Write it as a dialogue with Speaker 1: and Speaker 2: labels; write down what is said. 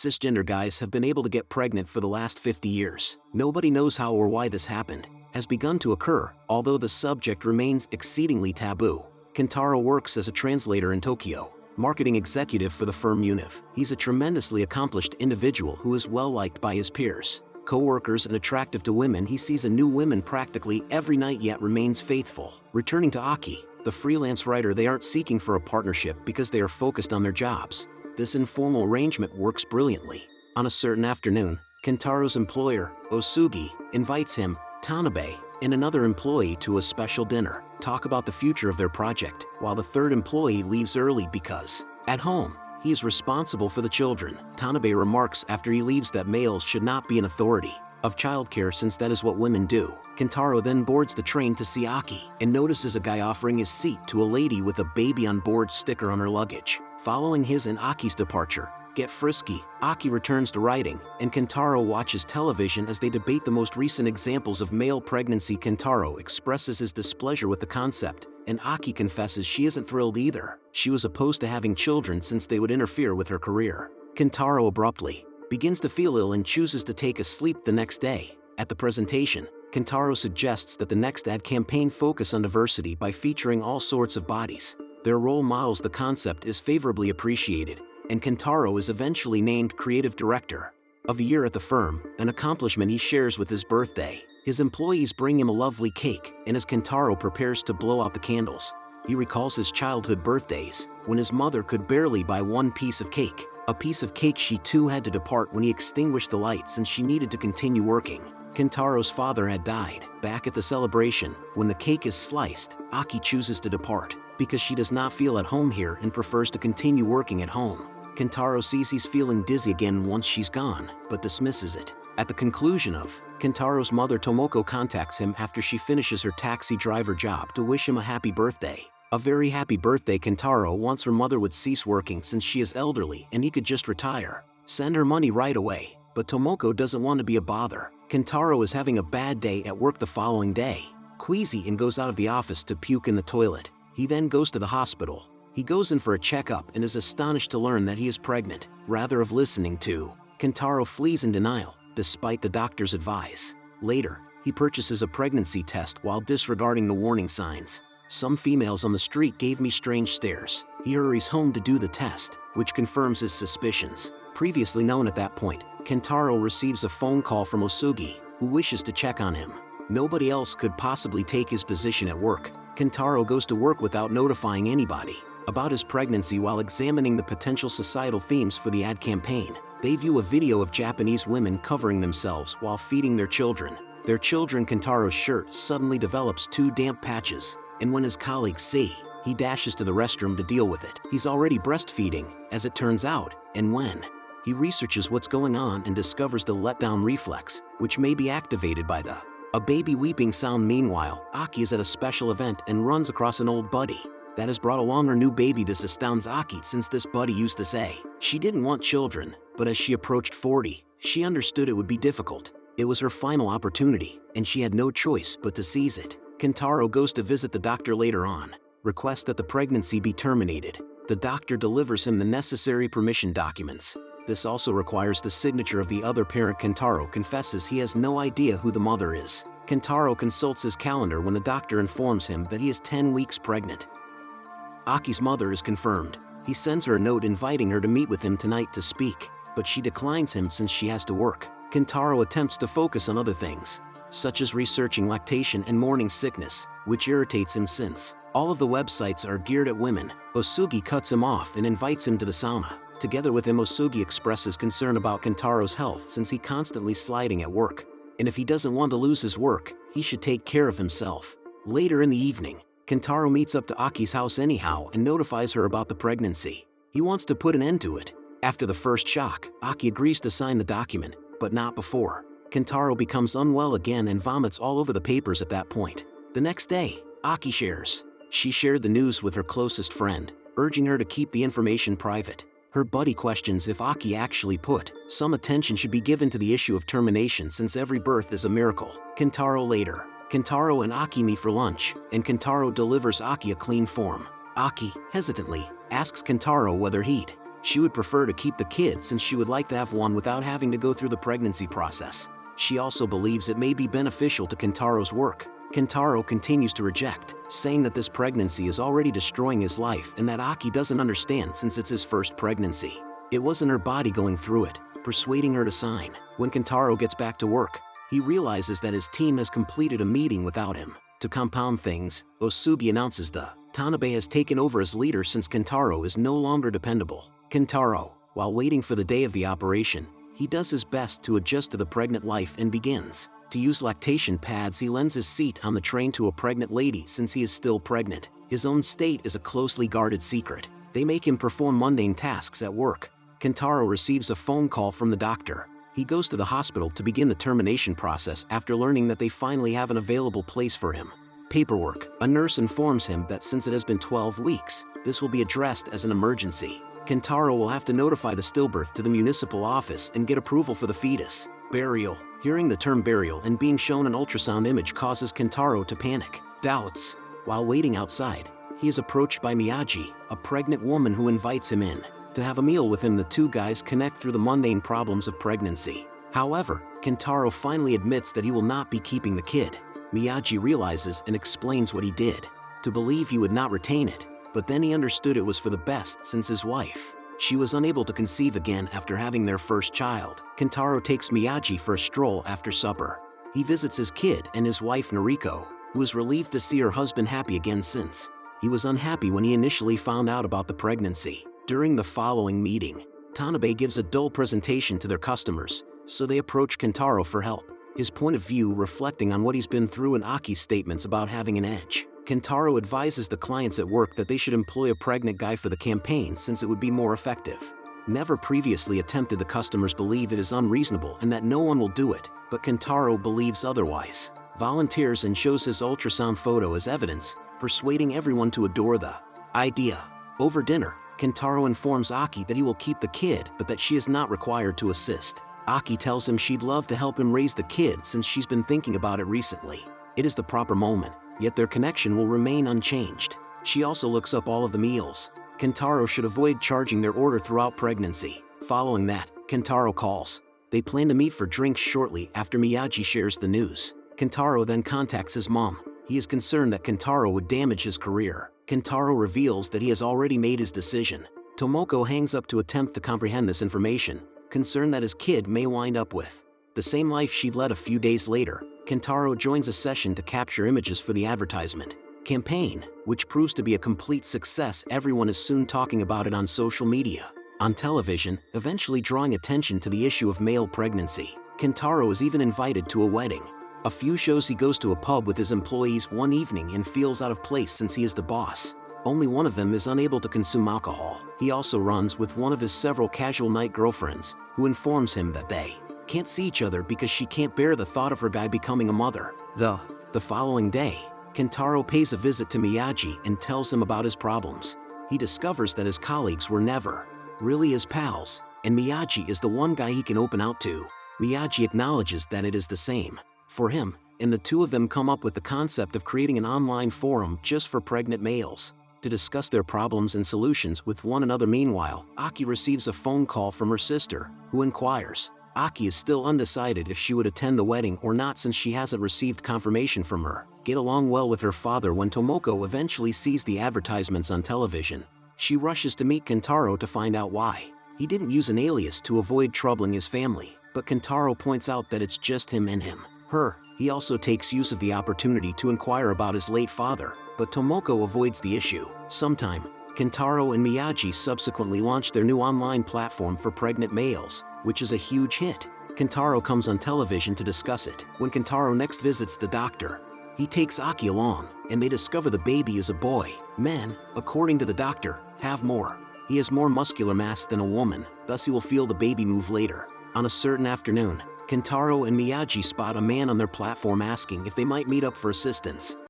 Speaker 1: cisgender guys have been able to get pregnant for the last 50 years. Nobody knows how or why this happened, has begun to occur, although the subject remains exceedingly taboo. Kentaro works as a translator in Tokyo, marketing executive for the firm Univ. He's a tremendously accomplished individual who is well liked by his peers, co-workers, and attractive to women. He sees a new woman practically every night, yet remains faithful. Returning to Aki, the freelance writer, they aren't seeking for a partnership because they are focused on their jobs. This informal arrangement works brilliantly. On a certain afternoon, Kentaro's employer, Osugi, invites him, Tanabe, and another employee to a special dinner, talk about the future of their project, while the third employee leaves early because, at home, he is responsible for the children. Tanabe remarks after he leaves that males should not be an authority of childcare since that is what women do. Kentaro then boards the train to see Aki and notices a guy offering his seat to a lady with a baby on board sticker on her luggage. Following his and Aki's departure, get frisky, Aki returns to writing, and Kentaro watches television as they debate the most recent examples of male pregnancy. Kentaro expresses his displeasure with the concept, and Aki confesses she isn't thrilled either. She was opposed to having children since they would interfere with her career. Kentaro abruptly begins to feel ill and chooses to take a sleep the next day. At the presentation, Kentaro suggests that the next ad campaign focus on diversity by featuring all sorts of bodies. Their role models. The concept is favorably appreciated, and Kentaro is eventually named Creative Director of the Year at the firm, an accomplishment he shares with his birthday. His employees bring him a lovely cake, and as Kentaro prepares to blow out the candles, he recalls his childhood birthdays, when his mother could barely buy one piece of cake. A piece of cake she too had to depart when he extinguished the lights and she needed to continue working. Kentaro's father had died. Back at the celebration, when the cake is sliced, Aki chooses to depart, because she does not feel at home here and prefers to continue working at home. Kentaro sees he's feeling dizzy again once she's gone, but dismisses it. At the conclusion of, Kentaro's mother Tomoko contacts him after she finishes her taxi driver job to wish him a happy birthday. A very happy birthday. Kentaro wants her mother would cease working since she is elderly and he could just retire. Send her money right away, but Tomoko doesn't want to be a bother. Kentaro is having a bad day at work the following day, queasy, and goes out of the office to puke in the toilet. He then goes to the hospital. He goes in for a checkup and is astonished to learn that he is pregnant. Rather of listening to, Kentaro flees in denial, despite the doctor's advice. Later, he purchases a pregnancy test while disregarding the warning signs. Some females on the street gave me strange stares. He hurries home to do the test, which confirms his suspicions. Previously known at that point, Kentaro receives a phone call from Osugi, who wishes to check on him. Nobody else could possibly take his position at work. Kentaro goes to work without notifying anybody about his pregnancy. While examining the potential societal themes for the ad campaign, they view a video of Japanese women covering themselves while feeding their children. Kentaro's shirt suddenly develops 2 damp patches, and when his colleagues see, he dashes to the restroom to deal with it. He's already breastfeeding, as it turns out, and when he researches what's going on and discovers the letdown reflex, which may be activated by a baby weeping sound. Meanwhile, Aki is at a special event and runs across an old buddy that has brought along her new baby. This astounds Aki since this buddy used to say she didn't want children, but as she approached 40, she understood it would be difficult. It was her final opportunity, and she had no choice but to seize it. Kentaro goes to visit the doctor later on, requests that the pregnancy be terminated. The doctor delivers him the necessary permission documents. This also requires the signature of the other parent. Kentaro confesses he has no idea who the mother is. Kentaro consults his calendar when the doctor informs him that he is 10 weeks pregnant. Aki's mother is confirmed. He sends her a note inviting her to meet with him tonight to speak, but she declines him since she has to work. Kentaro attempts to focus on other things, such as researching lactation and morning sickness, which irritates him since all of the websites are geared at women. Osugi cuts him off and invites him to the sauna. Together with him, Osugi expresses concern about Kentaro's health since he's constantly sliding at work, and if he doesn't want to lose his work, he should take care of himself. Later in the evening, Kentaro meets up to Aki's house anyhow and notifies her about the pregnancy. He wants to put an end to it. After the first shock, Aki agrees to sign the document, but not before. Kentaro becomes unwell again and vomits all over the papers at that point. The next day, Aki shares she shared the news with her closest friend, urging her to keep the information private. Her buddy questions if Aki actually put some attention should be given to the issue of termination since every birth is a miracle. Later, Kentaro and Aki meet for lunch, and Kentaro delivers Aki a clean form. Aki, hesitantly, asks Kentaro whether he'd She would prefer to keep the kid since she would like to have one without having to go through the pregnancy process. She also believes it may be beneficial to Kentaro's work. Kentaro continues to reject, saying that this pregnancy is already destroying his life and that Aki doesn't understand since it's his first pregnancy. It wasn't her body going through it, persuading her to sign. When Kentaro gets back to work, he realizes that his team has completed a meeting without him. To compound things, Osubi announces the Tanabe has taken over as leader since Kentaro is no longer dependable. Kentaro, while waiting for the day of the operation, he does his best to adjust to the pregnant life and begins to use lactation pads. He lends his seat on the train to a pregnant lady since he is still pregnant. His own state is a closely guarded secret. They make him perform mundane tasks at work. Kentaro receives a phone call from the doctor. He goes to the hospital to begin the termination process after learning that they finally have an available place for him. Paperwork. A nurse informs him that since it has been 12 weeks, this will be addressed as an emergency. Kentaro will have to notify the stillbirth to the municipal office and get approval for the fetus. Burial. Hearing the term burial and being shown an ultrasound image causes Kentaro to panic. Doubts. While waiting outside, he is approached by Miyagi, a pregnant woman who invites him in. To have a meal with him, the two guys connect through the mundane problems of pregnancy. However, Kentaro finally admits that he will not be keeping the kid. Miyagi realizes and explains what he did. To believe he would not retain it, but then he understood it was for the best since his wife. She was unable to conceive again after having their first child. Kentaro takes Miyagi for a stroll after supper. He visits his kid and his wife Noriko, who is relieved to see her husband happy again since he was unhappy when he initially found out about the pregnancy. During the following meeting, Tanabe gives a dull presentation to their customers, so they approach Kentaro for help, his point of view reflecting on what he's been through and Aki's statements about having an edge. Kentaro advises the clients at work that they should employ a pregnant guy for the campaign since it would be more effective. Never previously attempted. The customers believe it is unreasonable and that no one will do it, but Kentaro believes otherwise. Volunteers and shows his ultrasound photo as evidence, persuading everyone to adore the idea. Over dinner, Kentaro informs Aki that he will keep the kid but that she is not required to assist. Aki tells him she'd love to help him raise the kid since she's been thinking about it recently. It is the proper moment, yet their connection will remain unchanged. She also looks up all of the meals. Kentaro should avoid charging their order throughout pregnancy. Following that, Kentaro calls. They plan to meet for drinks shortly after Miyagi shares the news. Kentaro then contacts his mom. He is concerned that Kentaro would damage his career. Kentaro reveals that he has already made his decision. Tomoko hangs up to attempt to comprehend this information, concerned that his kid may wind up with the same life she'd led a few days later. Kentaro joins a session to capture images for the advertisement campaign, which proves to be a complete success. Everyone is soon talking about it on social media, on television, eventually drawing attention to the issue of male pregnancy. Kentaro is even invited to a wedding. A few shows he goes to a pub with his employees one evening and feels out of place since he is the boss. Only one of them is unable to consume alcohol. He also runs with one of his several casual night girlfriends, who informs him that they can't see each other because she can't bear the thought of her guy becoming a mother. The following day, Kentaro pays a visit to Miyagi and tells him about his problems. He discovers that his colleagues were never really his pals, and Miyagi is the one guy he can open out to. Miyagi acknowledges that it is the same for him, and the two of them come up with the concept of creating an online forum just for pregnant males to discuss their problems and solutions with one another. Meanwhile, Aki receives a phone call from her sister, who inquires. Aki is still undecided if she would attend the wedding or not since she hasn't received confirmation from her. Get along well with her father. When Tomoko eventually sees the advertisements on television, she rushes to meet Kentaro to find out why. He didn't use an alias to avoid troubling his family, but Kentaro points out that it's just him and her. He also takes use of the opportunity to inquire about his late father, but Tomoko avoids the issue. Sometime, Kentaro and Miyagi subsequently launch their new online platform for pregnant males, which is a huge hit. Kentaro comes on television to discuss it. When Kentaro next visits the doctor, he takes Aki along, and they discover the baby is a boy. Men, according to the doctor, have more. He has more muscular mass than a woman, thus he will feel the baby move later. On a certain afternoon, Kentaro and Miyagi spot a man on their platform asking if they might meet up for assistance.